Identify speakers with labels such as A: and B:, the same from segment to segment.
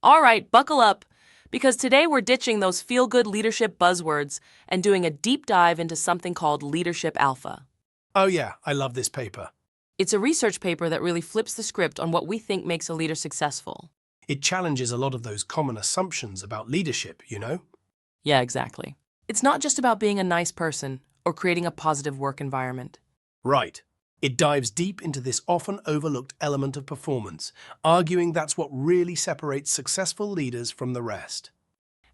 A: All right, buckle up, because today we're ditching those feel-good leadership buzzwords and doing a deep dive into something called Leadership Alpha.
B: Oh yeah, I love this paper.
A: It's a research paper that really flips the script on what we think makes a leader successful.
B: It challenges a lot of those common assumptions about leadership,
A: Yeah, exactly. It's not just about being a nice person or creating a positive work environment.
B: Right. It dives deep into this often overlooked element of performance, arguing that's what really separates successful leaders from the rest.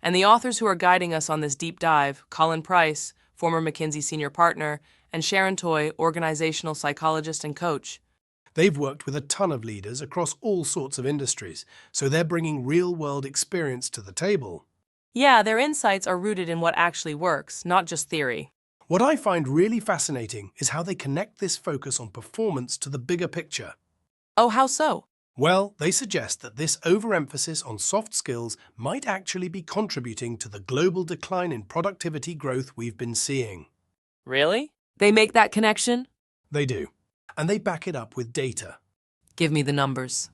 A: And the authors who are guiding us on this deep dive, Colin Price, former McKinsey senior partner, and Sharon Toy, organizational psychologist and coach.
B: They've worked with a ton of leaders across all sorts of industries, so they're bringing real-world experience to the table.
A: Yeah, their insights are rooted in what actually works, not just theory.
B: What I find really fascinating is how they connect this focus on performance to the bigger picture.
A: Oh, how so?
B: Well, they suggest that this overemphasis on soft skills might actually be contributing to the global decline in productivity growth we've been seeing.
A: Really? They make that connection?
B: They do. And they back it up with data.
A: Give me the numbers.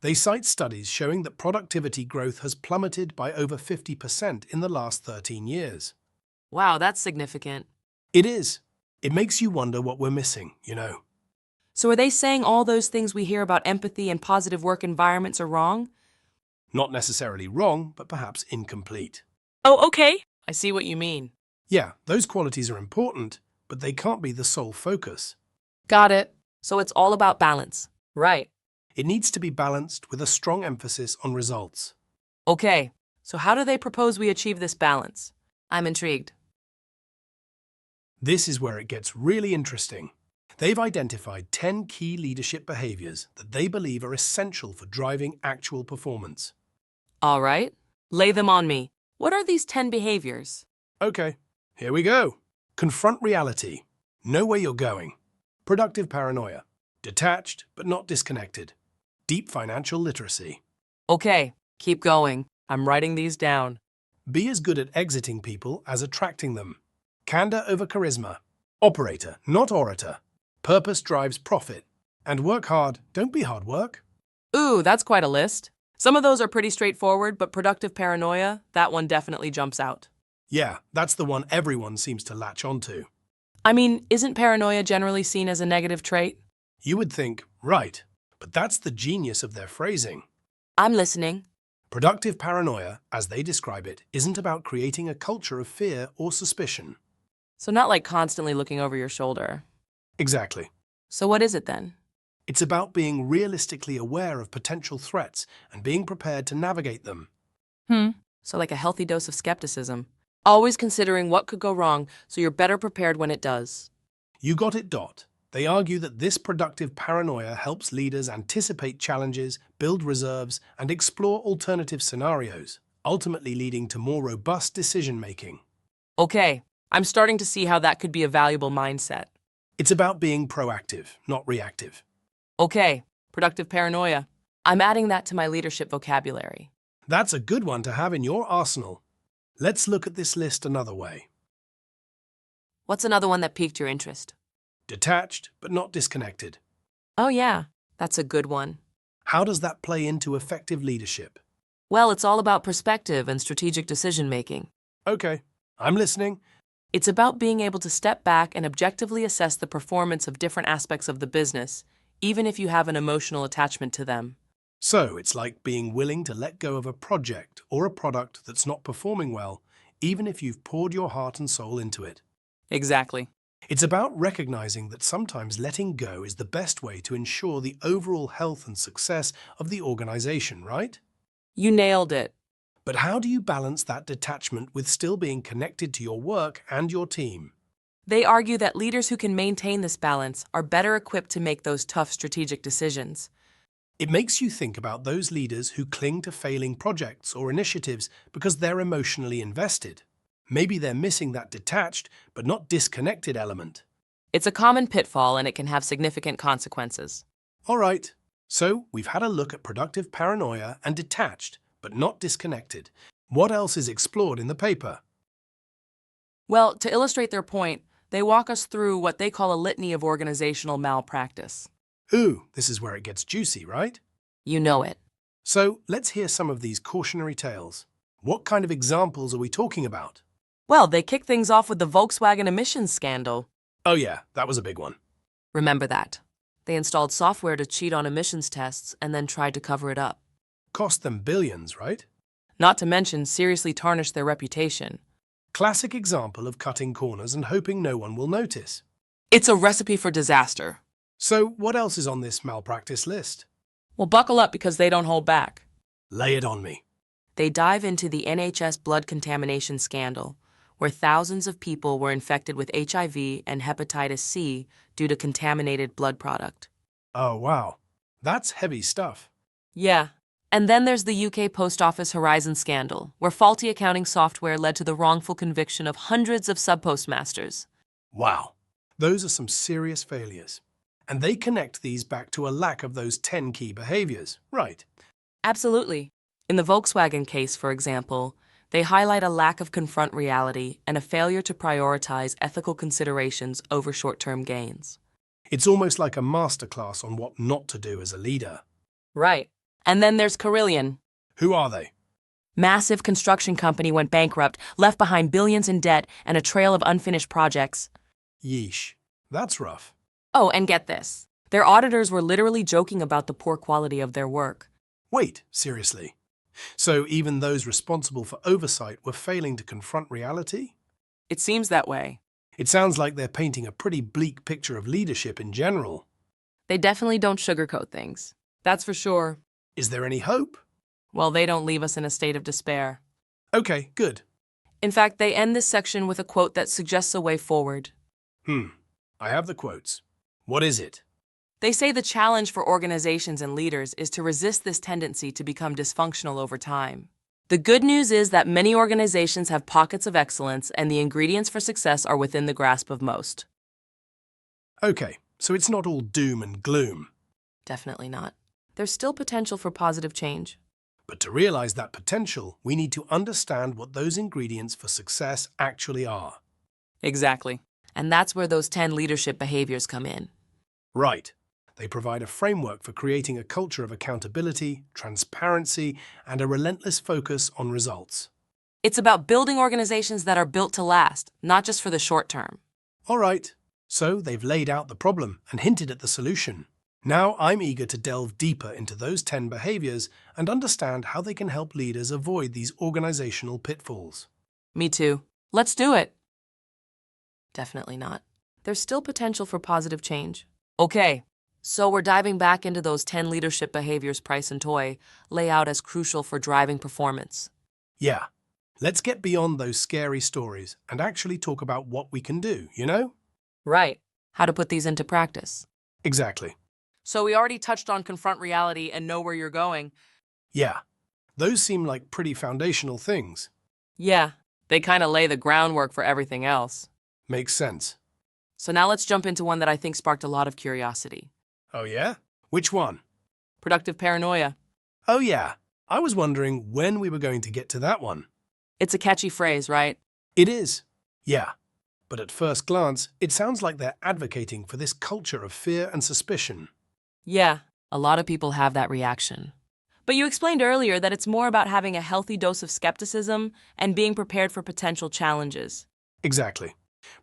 B: They cite studies showing that productivity growth has plummeted by over 50% in the last 13 years.
A: Wow, that's significant.
B: It is. It makes you wonder what we're missing.
A: So are they saying all those things we hear about empathy and positive work environments are wrong?
B: Not necessarily wrong, but perhaps incomplete.
A: Oh, okay. I see what you mean.
B: Yeah, those qualities are important, but they can't be the sole focus.
A: Got it. So it's all about balance. Right.
B: It needs to be balanced with a strong emphasis on results.
A: Okay. So how do they propose we achieve this balance? I'm intrigued.
B: This is where it gets really interesting. They've identified 10 key leadership behaviors that they believe are essential for driving actual performance.
A: All right. Lay them on me. What are these 10 behaviors?
B: Okay, here we go. Confront reality. Know where you're going. Productive paranoia. Detached but not disconnected. Deep financial literacy.
A: Okay. Keep going. I'm writing these down.
B: Be as good at exiting people as attracting them. Candor over charisma. Operator, not orator. Purpose drives profit. And work hard, don't be hard work.
A: Ooh, that's quite a list. Some of those are pretty straightforward, but productive paranoia, that one definitely jumps out.
B: Yeah, that's the one everyone seems to latch onto.
A: I mean, isn't paranoia generally seen as a negative trait?
B: You would think, right, but that's the genius of their phrasing.
A: I'm listening.
B: Productive paranoia, as they describe it, isn't about creating a culture of fear or suspicion.
A: So not like constantly looking over your shoulder.
B: Exactly.
A: So what is it then?
B: It's about being realistically aware of potential threats and being prepared to navigate them.
A: So like a healthy dose of skepticism. Always considering what could go wrong so you're better prepared when it does.
B: You got it, Dot. They argue that this productive paranoia helps leaders anticipate challenges, build reserves, and explore alternative scenarios, ultimately leading to more robust decision-making.
A: Okay, I'm starting to see how that could be a valuable mindset.
B: It's about being proactive, not reactive.
A: Okay, productive paranoia. I'm adding that to my leadership vocabulary.
B: That's a good one to have in your arsenal. Let's look at this list another way.
A: What's another one that piqued your interest?
B: Detached, but not disconnected.
A: Oh yeah, that's a good one.
B: How does that play into effective leadership?
A: Well, it's all about perspective and strategic decision-making.
B: Okay, I'm listening.
A: It's about being able to step back and objectively assess the performance of different aspects of the business, even if you have an emotional attachment to them.
B: So it's like being willing to let go of a project or a product that's not performing well, even if you've poured your heart and soul into it.
A: Exactly.
B: It's about recognizing that sometimes letting go is the best way to ensure the overall health and success of the organization, right?
A: You nailed it.
B: But how do you balance that detachment with still being connected to your work and your team?
A: They argue that leaders who can maintain this balance are better equipped to make those tough strategic decisions.
B: It makes you think about those leaders who cling to failing projects or initiatives because they're emotionally invested. Maybe they're missing that detached but not disconnected element.
A: It's a common pitfall and it can have significant consequences.
B: All right, so we've had a look at productive paranoia and detached but not disconnected. What else is explored in the paper?
A: Well, to illustrate their point, they walk us through what they call a litany of organizational malpractice.
B: Ooh, this is where it gets juicy, right?
A: You know it.
B: So let's hear some of these cautionary tales. What kind of examples are we talking about?
A: Well, they kicked things off with the Volkswagen emissions scandal.
B: Oh yeah, that was a big one.
A: Remember that. They installed software to cheat on emissions tests and then tried to cover it up.
B: Cost them billions, right?
A: Not to mention seriously tarnished their reputation.
B: Classic example of cutting corners and hoping no one will notice.
A: It's a recipe for disaster.
B: So what else is on this malpractice list?
A: Well, buckle up because they don't hold back.
B: Lay it on me.
A: They dive into the NHS blood contamination scandal, where thousands of people were infected with HIV and hepatitis C due to contaminated blood product.
B: Oh wow, that's heavy stuff.
A: Yeah. And then there's the UK Post Office Horizon scandal, where faulty accounting software led to the wrongful conviction of hundreds of sub-postmasters.
B: Wow, those are some serious failures. And they connect these back to a lack of those 10 key behaviors, right?
A: Absolutely. In the Volkswagen case, for example, they highlight a lack of confront reality and a failure to prioritize ethical considerations over short-term gains.
B: It's almost like a masterclass on what not to do as a leader.
A: Right. And then there's Carillion.
B: Who are they?
A: Massive construction company went bankrupt, left behind billions in debt and a trail of unfinished projects.
B: Yeesh, that's rough.
A: Oh, and get this. Their auditors were literally joking about the poor quality of their work.
B: Wait, seriously? So even those responsible for oversight were failing to confront reality?
A: It seems that way.
B: It sounds like they're painting a pretty bleak picture of leadership in general.
A: They definitely don't sugarcoat things. That's for sure.
B: Is there any hope?
A: Well, they don't leave us in a state of despair.
B: Okay, good.
A: In fact, they end this section with a quote that suggests a way forward.
B: I have the quotes. What is it?
A: They say the challenge for organizations and leaders is to resist this tendency to become dysfunctional over time. The good news is that many organizations have pockets of excellence and the ingredients for success are within the grasp of most.
B: Okay, so it's not all doom and gloom.
A: Definitely not. There's still potential for positive change.
B: But to realize that potential, we need to understand what those ingredients for success actually are.
A: Exactly. And that's where those 10 leadership behaviors come in.
B: Right. They provide a framework for creating a culture of accountability, transparency, and a relentless focus on results.
A: It's about building organizations that are built to last, not just for the short term.
B: All right. So they've laid out the problem and hinted at the solution. Now I'm eager to delve deeper into those 10 behaviors and understand how they can help leaders avoid these organizational pitfalls.
A: Me too. Let's do it. Definitely not. There's still potential for positive change. Okay, so we're diving back into those 10 leadership behaviors Price and Toy lay out as crucial for driving performance.
B: Yeah, let's get beyond those scary stories and actually talk about what we can do, you know?
A: Right. How to put these into practice.
B: Exactly.
A: So we already touched on confront reality and know where you're going.
B: Yeah, those seem like pretty foundational things.
A: Yeah, they kind of lay the groundwork for everything else.
B: Makes sense.
A: So now let's jump into one that I think sparked a lot of curiosity.
B: Oh yeah? Which one?
A: Productive paranoia.
B: Oh yeah, I was wondering when we were going to get to that one.
A: It's a catchy phrase, right?
B: It is. Yeah. But at first glance, it sounds like they're advocating for this culture of fear and suspicion.
A: Yeah, a lot of people have that reaction. But you explained earlier that it's more about having a healthy dose of skepticism and being prepared for potential challenges.
B: Exactly.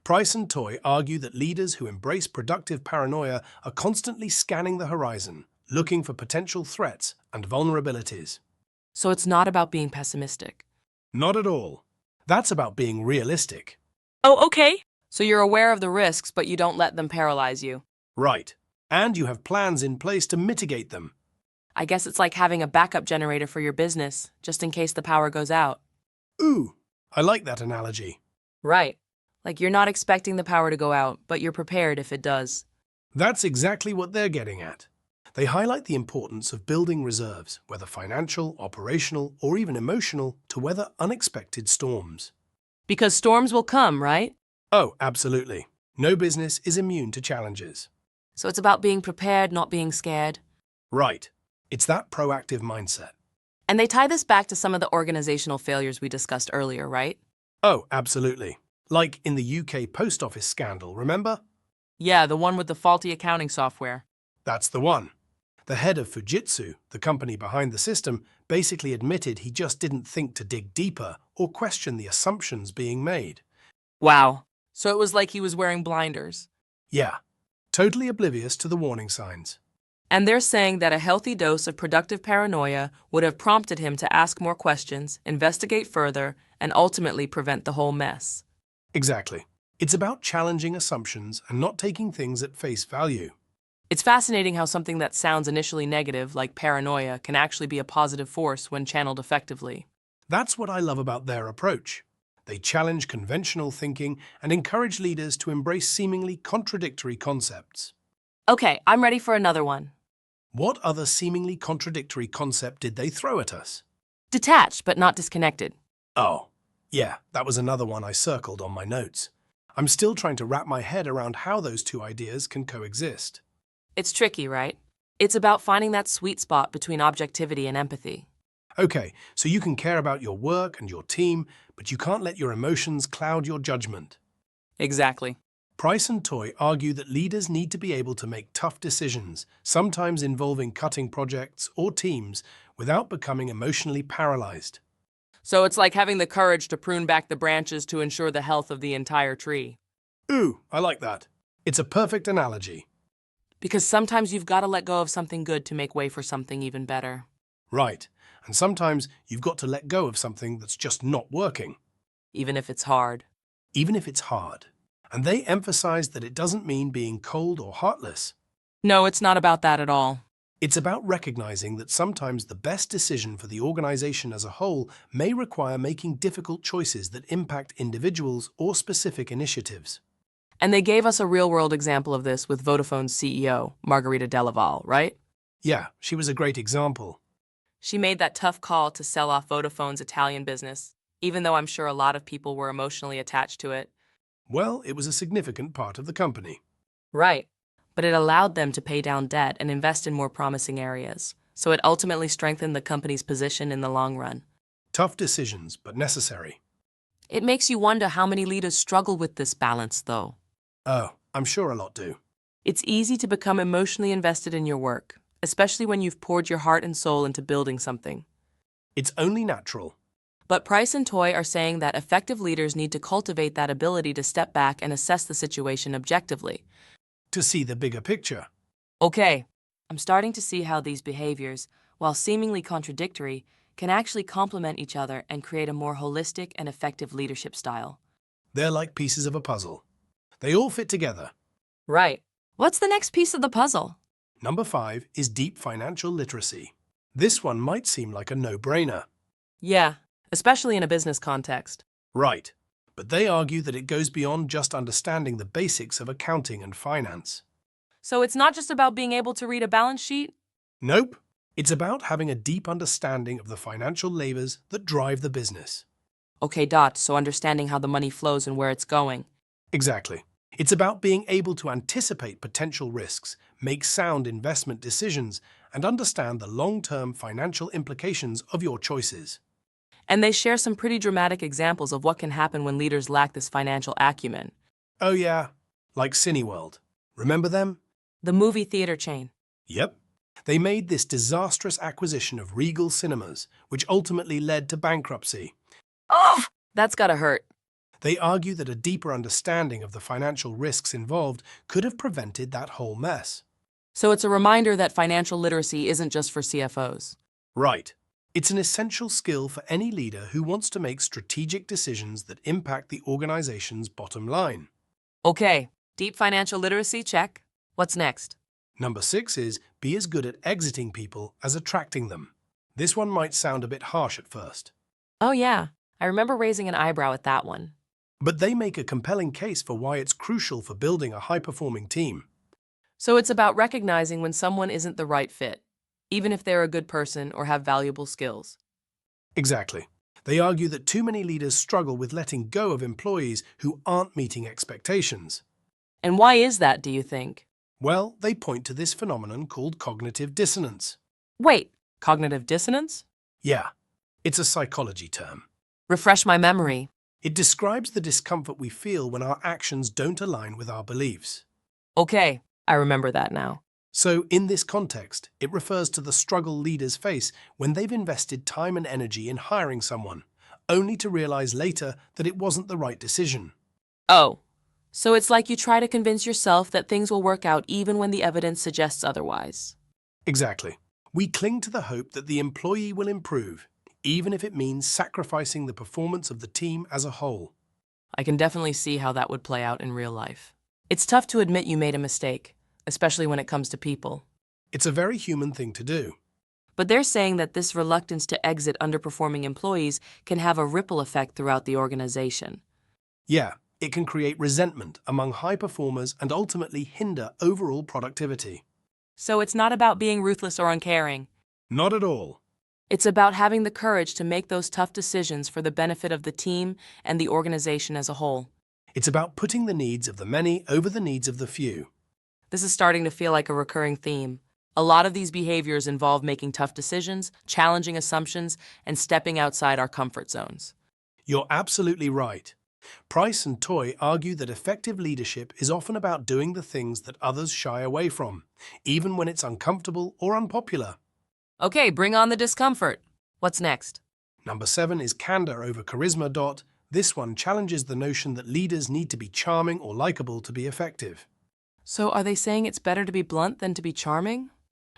B: Price and Toy argue that leaders who embrace productive paranoia are constantly scanning the horizon, looking for potential threats and vulnerabilities.
A: So it's not about being pessimistic.
B: Not at all. That's about being realistic.
A: Oh, okay. So you're aware of the risks, but you don't let them paralyze you.
B: Right. And you have plans in place to mitigate them.
A: I guess it's like having a backup generator for your business, just in case the power goes out.
B: Ooh, I like that analogy.
A: Right. Like you're not expecting the power to go out, but you're prepared if it does.
B: That's exactly what they're getting at. They highlight the importance of building reserves, whether financial, operational, or even emotional, to weather unexpected storms.
A: Because storms will come, right?
B: Oh, absolutely. No business is immune to challenges.
A: So it's about being prepared, not being scared.
B: Right. It's that proactive mindset.
A: And they tie this back to some of the organizational failures we discussed earlier, right?
B: Oh, absolutely. Like in the UK Post Office scandal, remember?
A: Yeah, the one with the faulty accounting software.
B: That's the one. The head of Fujitsu, the company behind the system, basically admitted he just didn't think to dig deeper or question the assumptions being made.
A: Wow. So it was like he was wearing blinders.
B: Yeah, totally oblivious to the warning signs.
A: And they're saying that a healthy dose of productive paranoia would have prompted him to ask more questions, investigate further, and ultimately prevent the whole mess.
B: Exactly. It's about challenging assumptions and not taking things at face value.
A: It's fascinating how something that sounds initially negative, like paranoia, can actually be a positive force when channeled effectively.
B: That's what I love about their approach. They challenge conventional thinking and encourage leaders to embrace seemingly contradictory concepts.
A: Okay, I'm ready for another one.
B: What other seemingly contradictory concept did they throw at us?
A: Detached but not disconnected.
B: Oh, yeah, that was another one I circled on my notes. I'm still trying to wrap my head around how those two ideas can coexist.
A: It's tricky, right? It's about finding that sweet spot between objectivity and empathy.
B: Okay, so you can care about your work and your team, but you can't let your emotions cloud your judgment.
A: Exactly.
B: Price and Toy argue that leaders need to be able to make tough decisions, sometimes involving cutting projects or teams, without becoming emotionally paralyzed.
A: So it's like having the courage to prune back the branches to ensure the health of the entire tree.
B: Ooh, I like that. It's a perfect analogy.
A: Because sometimes you've got to let go of something good to make way for something even better.
B: Right, and sometimes you've got to let go of something that's just not working.
A: Even if it's hard.
B: Even if it's hard. And they emphasize that it doesn't mean being cold or heartless.
A: No, it's not about that at all.
B: It's about recognizing that sometimes the best decision for the organization as a whole may require making difficult choices that impact individuals or specific initiatives.
A: And they gave us a real-world example of this with Vodafone's CEO, Margarita Delaval, right?
B: Yeah, she was a great example.
A: She made that tough call to sell off Vodafone's Italian business, even though I'm sure a lot of people were emotionally attached to it.
B: Well, it was a significant part of the company.
A: Right. But it allowed them to pay down debt and invest in more promising areas. So it ultimately strengthened the company's position in the long run.
B: Tough decisions, but necessary.
A: It makes you wonder how many leaders struggle with this balance, though.
B: Oh, I'm sure a lot do.
A: It's easy to become emotionally invested in your work, especially when you've poured your heart and soul into building something.
B: It's only natural.
A: But Price and Toy are saying that effective leaders need to cultivate that ability to step back and assess the situation objectively.
B: To see the bigger picture.
A: Okay, I'm starting to see how these behaviors, while seemingly contradictory, can actually complement each other and create a more holistic and effective leadership style.
B: They're like pieces of a puzzle. They all fit together.
A: Right. What's the next piece of the puzzle?
B: Number 5 is deep financial literacy. This one might seem like a no-brainer.
A: Yeah, especially in a business context.
B: Right, but they argue that it goes beyond just understanding the basics of accounting and finance.
A: So it's not just about being able to read a balance sheet?
B: Nope. It's about having a deep understanding of the financial levers that drive the business.
A: Okay, so understanding how the money flows and where it's going.
B: Exactly. It's about being able to anticipate potential risks, make sound investment decisions, and understand the long-term financial implications of your choices.
A: And they share some pretty dramatic examples of what can happen when leaders lack this financial acumen.
B: Oh yeah, like Cineworld. Remember them?
A: The movie theater chain.
B: Yep. They made this disastrous acquisition of Regal Cinemas, which ultimately led to bankruptcy.
A: Oh! That's gotta hurt.
B: They argue that a deeper understanding of the financial risks involved could have prevented that whole mess.
A: So it's a reminder that financial literacy isn't just for CFOs.
B: Right. It's an essential skill for any leader who wants to make strategic decisions that impact the organization's bottom line.
A: Okay, deep financial literacy, check. What's next?
B: Number 6 is be as good at exiting people as attracting them. This one might sound a bit harsh at first,
A: Oh yeah, I remember raising an eyebrow at that one.
B: but they make a compelling case for why it's crucial for building a high-performing team.
A: So it's about recognizing when someone isn't the right fit, even if they're a good person or have valuable skills.
B: Exactly. They argue that too many leaders struggle with letting go of employees who aren't meeting expectations.
A: And why is that, do you think?
B: Well, they point to this phenomenon called cognitive dissonance.
A: Wait, cognitive dissonance?
B: Yeah, it's a psychology term.
A: Refresh my memory.
B: It describes the discomfort we feel when our actions don't align with our beliefs.
A: Okay, I remember that now.
B: So, in this context, it refers to the struggle leaders face when they've invested time and energy in hiring someone, only to realize later that it wasn't the right decision.
A: Oh, so it's like you try to convince yourself that things will work out even when the evidence suggests otherwise.
B: Exactly. We cling to the hope that the employee will improve, even if it means sacrificing the performance of the team as a whole.
A: I can definitely see how that would play out in real life. It's tough to admit you made a mistake, especially when it comes to people.
B: It's a very human thing to do.
A: But they're saying that this reluctance to exit underperforming employees can have a ripple effect throughout the organization.
B: Yeah, it can create resentment among high performers and ultimately hinder overall productivity.
A: So it's not about being ruthless or uncaring.
B: Not at all.
A: It's about having the courage to make those tough decisions for the benefit of the team and the organization as a whole.
B: It's about putting the needs of the many over the needs of the few.
A: This is starting to feel like a recurring theme. A lot of these behaviors involve making tough decisions, challenging assumptions, and stepping outside our comfort zones.
B: You're absolutely right. Price and Toy argue that effective leadership is often about doing the things that others shy away from, even when it's uncomfortable or unpopular.
A: Okay, bring on the discomfort. What's next?
B: Number 7 is candor over charisma. This one challenges the notion that leaders need to be charming or likable to be effective.
A: So are they saying it's better to be blunt than to be charming?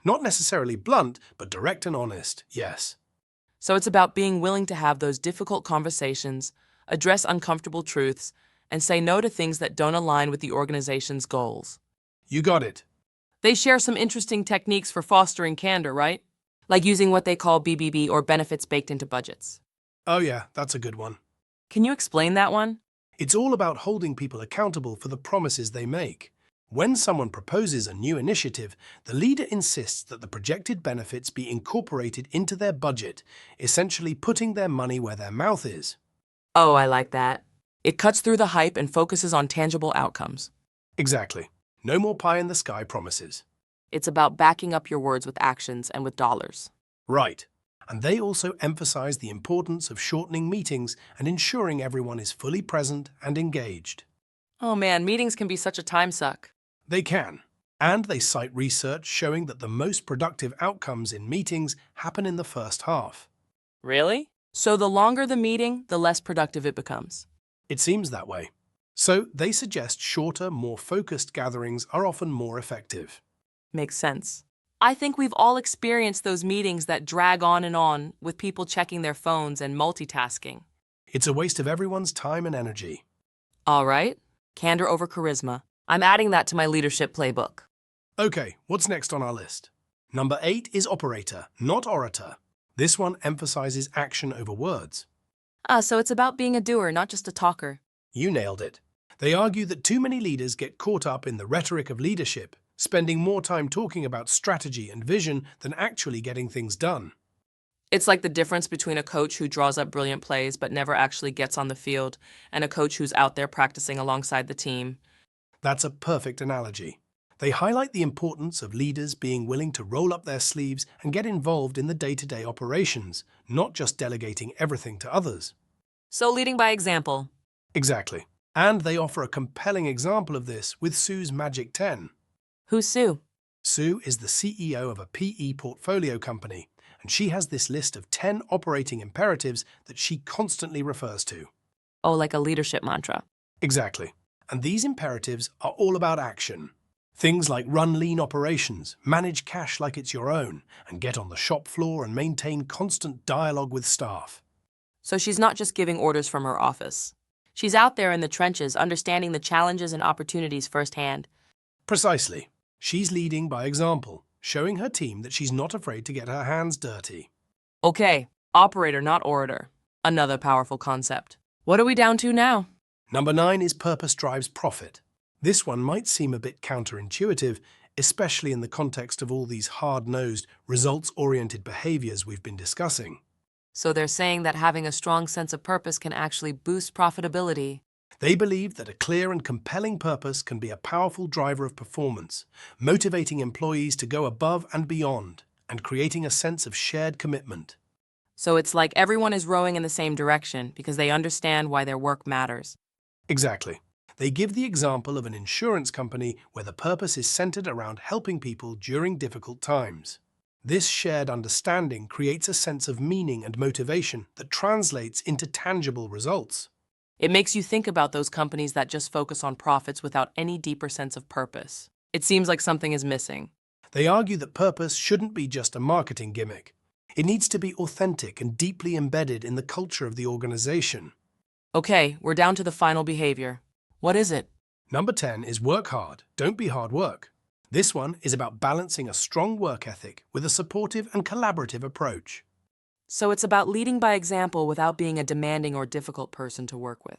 B: Not necessarily blunt, but direct and honest, yes.
A: So it's about being willing to have those difficult conversations, address uncomfortable truths, and say no to things that don't align with the organization's goals.
B: You got it.
A: They share some interesting techniques for fostering candor, right? Like using what they call BBB, or benefits baked into budgets.
B: Oh yeah, that's a good one.
A: Can you explain that one?
B: It's all about holding people accountable for the promises they make. When someone proposes a new initiative, the leader insists that the projected benefits be incorporated into their budget, essentially putting their money where their mouth is.
A: Oh, I like that. It cuts through the hype and focuses on tangible outcomes.
B: Exactly. No more pie-in-the-sky promises.
A: It's about backing up your words with actions and with dollars.
B: Right. And they also emphasize the importance of shortening meetings and ensuring everyone is fully present and engaged.
A: Oh man, meetings can be such a time suck.
B: They can. And they cite research showing that the most productive outcomes in meetings happen in the first half.
A: Really? So the longer the meeting, the less productive it becomes.
B: It seems that way. So they suggest shorter, more focused gatherings are often more effective.
A: Makes sense. I think we've all experienced those meetings that drag on with people checking their phones and multitasking.
B: It's a waste of everyone's time and energy.
A: All right, candor over charisma. I'm adding that to my leadership playbook.
B: Okay, what's next on our list? Number 8 is operator, not orator. This one emphasizes action over words.
A: So it's about being a doer, not just a talker.
B: You nailed it. They argue that too many leaders get caught up in the rhetoric of leadership, spending more time talking about strategy and vision than actually getting things done.
A: It's like the difference between a coach who draws up brilliant plays but never actually gets on the field and a coach who's out there practicing alongside the team.
B: That's a perfect analogy. They highlight the importance of leaders being willing to roll up their sleeves and get involved in the day-to-day operations, not just delegating everything to others.
A: So leading by example.
B: Exactly. And they offer a compelling example of this with Sue's Magic 10.
A: Who's Sue?
B: Sue is the CEO of a PE portfolio company, and she has this list of 10 operating imperatives that she constantly refers to.
A: Oh, like a leadership mantra.
B: Exactly. And these imperatives are all about action. Things like run lean operations, manage cash like it's your own, and get on the shop floor and maintain constant dialogue with staff.
A: So she's not just giving orders from her office. She's out there in the trenches, understanding the challenges and opportunities firsthand.
B: Precisely. She's leading by example, showing her team that she's not afraid to get her hands dirty.
A: Okay, operator, not orator. Another powerful concept. What are we down to now?
B: Number 9 is purpose drives profit. This one might seem a bit counterintuitive, especially in the context of all these hard-nosed, results-oriented behaviors we've been discussing.
A: So they're saying that having a strong sense of purpose can actually boost profitability.
B: They believe that a clear and compelling purpose can be a powerful driver of performance, motivating employees to go above and beyond, and creating a sense of shared commitment.
A: So it's like everyone is rowing in the same direction because they understand why their work matters.
B: Exactly. They give the example of an insurance company where the purpose is centered around helping people during difficult times. This shared understanding creates a sense of meaning and motivation that translates into tangible results.
A: It makes you think about those companies that just focus on profits without any deeper sense of purpose. It seems like something is missing.
B: They argue that purpose shouldn't be just a marketing gimmick. It needs to be authentic and deeply embedded in the culture of the organization.
A: Okay, we're down to the final behavior. What is it?
B: Number 10 is work hard, don't be hard work. This one is about balancing a strong work ethic with a supportive and collaborative approach.
A: So it's about leading by example without being a demanding or difficult person to work with.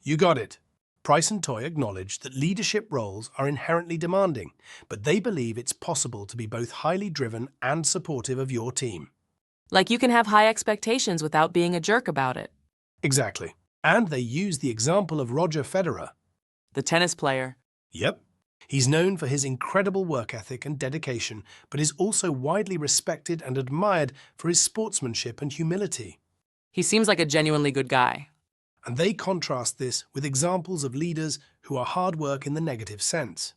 B: You got it. Price and Toy acknowledge that leadership roles are inherently demanding, but they believe it's possible to be both highly driven and supportive of your team.
A: Like you can have high expectations without being a jerk about it.
B: Exactly. And they use the example of Roger Federer.
A: The tennis player.
B: Yep. He's known for his incredible work ethic and dedication, but is also widely respected and admired for his sportsmanship and humility.
A: He seems like a genuinely good guy.
B: And they contrast this with examples of leaders who are hard work in the negative sense,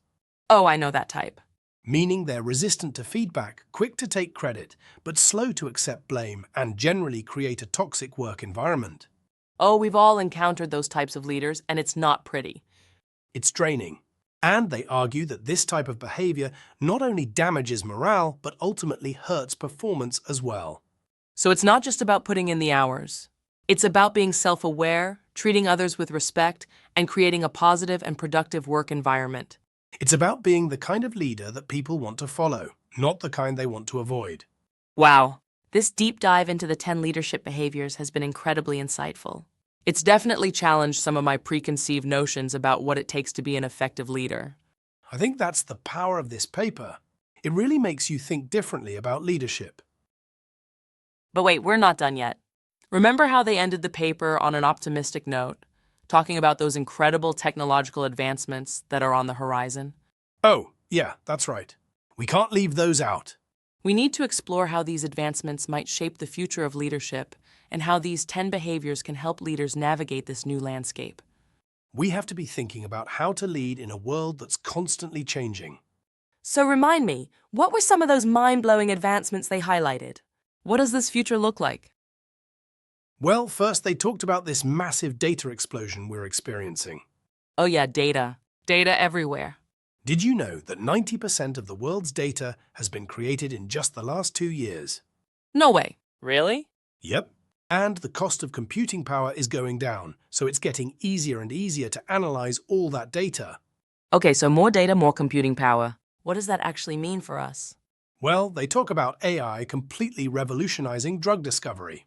A: Oh, I know that type.
B: meaning they're resistant to feedback, quick to take credit, but slow to accept blame and generally create a toxic work environment.
A: Oh, we've all encountered those types of leaders, and it's not pretty.
B: It's draining. And they argue that this type of behavior not only damages morale, but ultimately hurts performance as well.
A: So it's not just about putting in the hours. It's about being self-aware, treating others with respect, and creating a positive and productive work environment.
B: It's about being the kind of leader that people want to follow, not the kind they want to avoid.
A: Wow, this deep dive into the 10 leadership behaviors has been incredibly insightful. It's definitely challenged some of my preconceived notions about what it takes to be an effective leader.
B: I think that's the power of this paper. It really makes you think differently about leadership.
A: But wait, we're not done yet. Remember how they ended the paper on an optimistic note, talking about those incredible technological advancements that are on the horizon?
B: Oh, yeah, that's right. We can't leave those out.
A: We need to explore how these advancements might shape the future of leadership and how these 10 behaviors can help leaders navigate this new landscape.
B: We have to be thinking about how to lead in a world that's constantly changing.
A: So remind me, what were some of those mind-blowing advancements they highlighted? What does this future look like?
B: Well, first they talked about this massive data explosion we're experiencing.
A: Oh yeah, data. Data everywhere.
B: Did you know that 90% of the world's data has been created in just the last 2 years?
A: No way. Really?
B: Yep. And the cost of computing power is going down, so it's getting easier and easier to analyze all that data.
A: Okay, so more data, more computing power. What does that actually mean for us?
B: Well, they talk about AI completely revolutionizing drug discovery.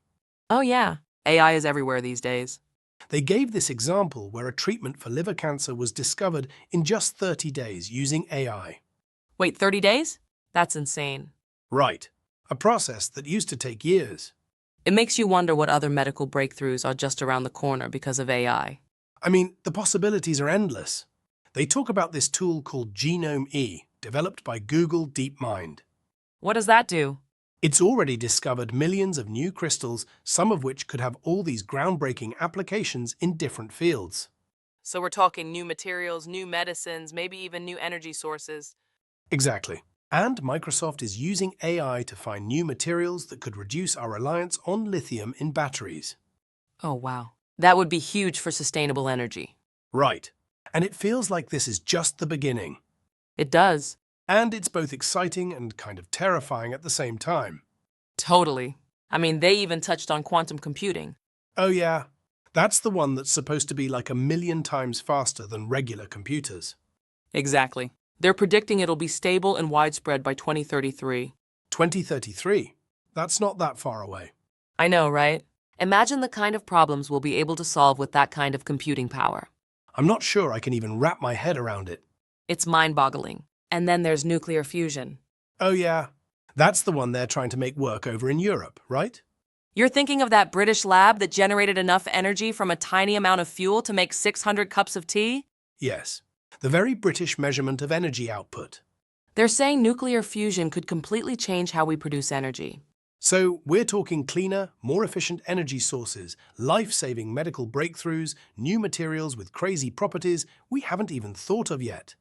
A: Oh yeah, AI is everywhere these days.
B: They gave this example where a treatment for liver cancer was discovered in just 30 days using AI.
A: Wait, 30 days? That's insane.
B: Right. A process that used to take years.
A: It makes you wonder what other medical breakthroughs are just around the corner because of AI.
B: I mean, the possibilities are endless. They talk about this tool called Genome E, developed by Google DeepMind.
A: What does that do?
B: It's already discovered millions of new crystals, some of which could have all these groundbreaking applications in different fields.
A: So we're talking new materials, new medicines, maybe even new energy sources.
B: Exactly. And Microsoft is using AI to find new materials that could reduce our reliance on lithium in batteries.
A: Oh wow. That would be huge for sustainable energy.
B: Right. And it feels like this is just the beginning.
A: It does.
B: And it's both exciting and kind of terrifying at the same time.
A: Totally. I mean, they even touched on quantum computing.
B: Oh yeah, that's the one that's supposed to be like 1,000,000 times faster than regular computers.
A: Exactly. They're predicting it'll be stable and widespread by 2033.
B: 2033? That's not that far away.
A: I know, right? Imagine the kind of problems we'll be able to solve with that kind of computing power.
B: I'm not sure I can even wrap my head around it.
A: It's mind-boggling. And then there's nuclear fusion.
B: Oh yeah, that's the one they're trying to make work over in Europe, right?
A: You're thinking of that British lab that generated enough energy from a tiny amount of fuel to make 600 cups of tea?
B: Yes, the very British measurement of energy output.
A: They're saying nuclear fusion could completely change how we produce energy.
B: So we're talking cleaner, more efficient energy sources, life-saving medical breakthroughs, new materials with crazy properties we haven't even thought of yet.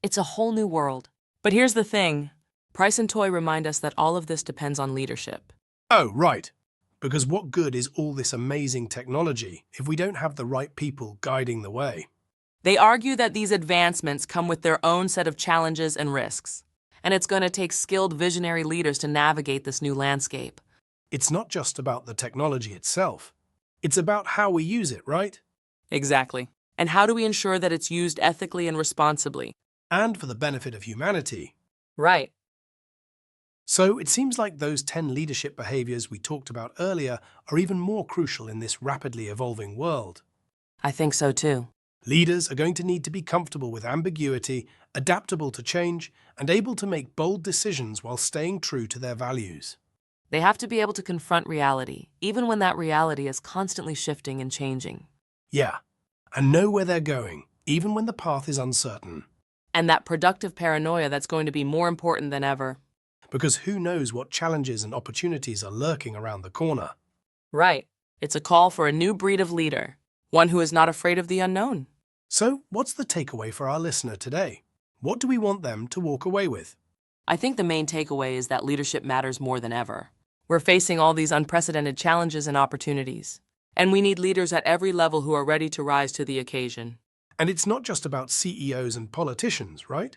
A: It's a whole new world. But here's the thing. Price and Toy remind us that all of this depends on leadership.
B: Oh, right. Because what good is all this amazing technology if we don't have the right people guiding the way?
A: They argue that these advancements come with their own set of challenges and risks, and it's going to take skilled visionary leaders to navigate this new landscape.
B: It's not just about the technology itself. It's about how we use it, right?
A: Exactly. And how do we ensure that it's used ethically and responsibly?
B: And for the benefit of humanity.
A: Right.
B: So it seems like those 10 leadership behaviors we talked about earlier are even more crucial in this rapidly evolving world.
A: I think so too.
B: Leaders are going to need to be comfortable with ambiguity, adaptable to change, and able to make bold decisions while staying true to their values.
A: They have to be able to confront reality, even when that reality is constantly shifting and changing.
B: Yeah, and know where they're going, even when the path is uncertain.
A: And that productive paranoia that's going to be more important than ever.
B: Because who knows what challenges and opportunities are lurking around the corner.
A: Right. It's a call for a new breed of leader, one who is not afraid of the unknown.
B: So, what's the takeaway for our listener today? What do we want them to walk away with?
A: I think the main takeaway is that leadership matters more than ever. We're facing all these unprecedented challenges and opportunities, and we need leaders at every level who are ready to rise to the occasion.
B: And it's not just about CEOs and politicians, right?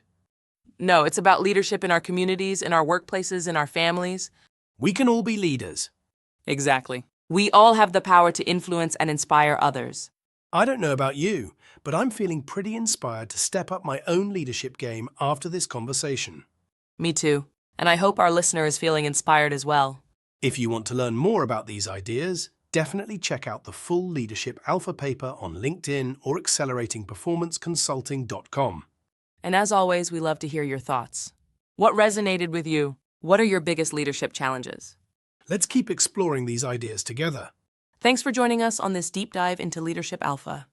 A: No, it's about leadership in our communities, in our workplaces, in our families.
B: We can all be leaders.
A: Exactly. We all have the power to influence and inspire others.
B: I don't know about you, but I'm feeling pretty inspired to step up my own leadership game after this conversation.
A: Me too. And I hope our listener is feeling inspired as well.
B: If you want to learn more about these ideas, definitely check out the full Leadership Alpha paper on LinkedIn or acceleratingperformanceconsulting.com.
A: And as always, we love to hear your thoughts. What resonated with you? What are your biggest leadership challenges?
B: Let's keep exploring these ideas together.
A: Thanks for joining us on this deep dive into Leadership Alpha.